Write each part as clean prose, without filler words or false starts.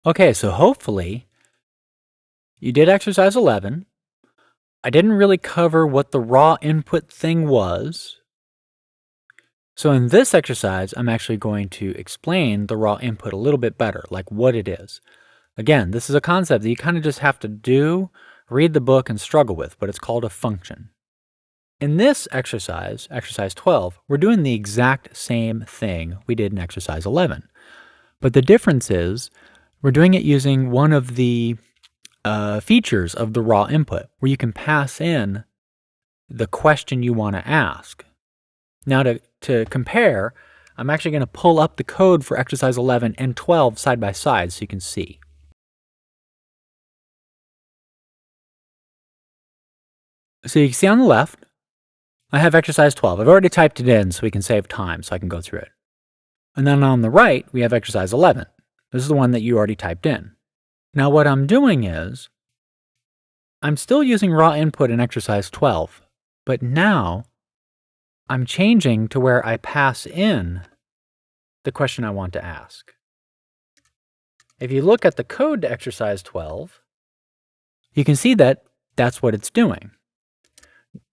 Okay, so hopefully you did exercise 11. I didn't really cover what the raw input thing was. So in this exercise, I'm actually going to explain the raw input a little bit better, like what it is. Again, this is a concept that you kind of just have to read the book and struggle with, but it's called a function. In this exercise, exercise 12, we're doing the exact same thing we did in exercise 11. But the difference is we're doing it using one of the features of the raw input, where you can pass in the question you want to ask. Now to compare, I'm actually going to pull up the code for exercise 11 and 12 side by side so you can see. So you can see on the left, I have exercise 12. I've already typed it in so we can save time so I can go through it. And then on the right, we have exercise 11. This is the one that you already typed in. Now what I'm doing is, I'm still using raw input in exercise 12, but now I'm changing to where I pass in the question I want to ask. If you look at the code to exercise 12, you can see that that's what it's doing.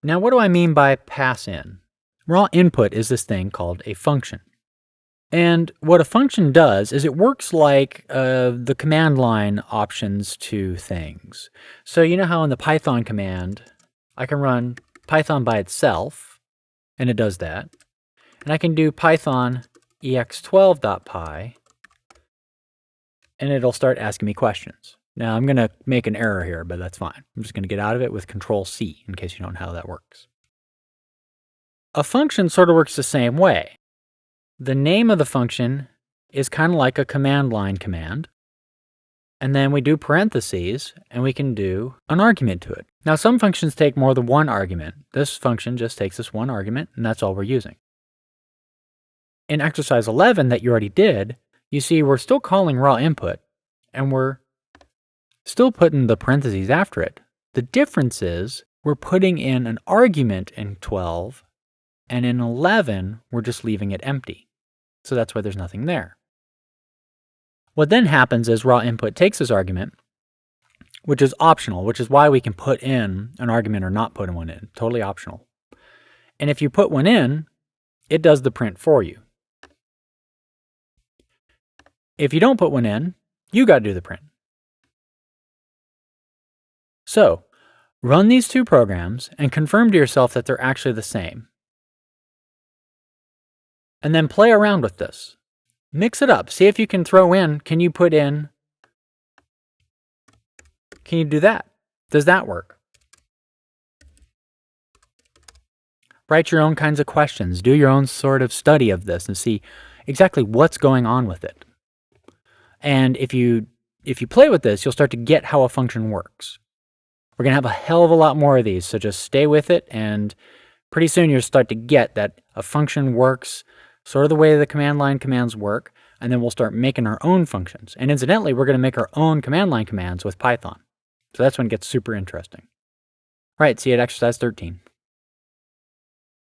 Now, what do I mean by pass in? Raw input is this thing called a function. And what a function does is it works like the command line options to things. So you know how in the Python command, I can run Python by itself, and it does that. And I can do Python ex12.py, and it'll start asking me questions. Now, I'm going to make an error here, but that's fine. I'm just going to get out of it with Control-C in case you don't know how that works. A function sort of works the same way. The name of the function is kind of like a command line command. And then we do parentheses, and we can do an argument to it. Now, some functions take more than one argument. This function just takes this one argument, and that's all we're using. In exercise 11 that you already did, you see we're still calling raw input, and we're still putting the parentheses after it. The difference is we're putting in an argument in 12, and in 11, we're just leaving it empty. So that's why there's nothing there. What then happens is raw input takes this argument, which is optional, which is why we can put in an argument or not put one in. Totally optional. And if you put one in, it does the print for you. If you don't put one in, you got to do the print. So, run these two programs and confirm to yourself that they're actually the same. And then play around with this. Mix it up. See if you can throw in, can you do that? Does that work? Write your own kinds of questions. Do your own sort of study of this and see exactly what's going on with it. And if you play with this, you'll start to get how a function works. We're going to have a hell of a lot more of these, so just stay with it, and pretty soon you'll start to get that a function works sort of the way the command line commands work, and then we'll start making our own functions. And incidentally, we're going to make our own command line commands with Python. So that's when it gets super interesting. All right, see you at exercise 13.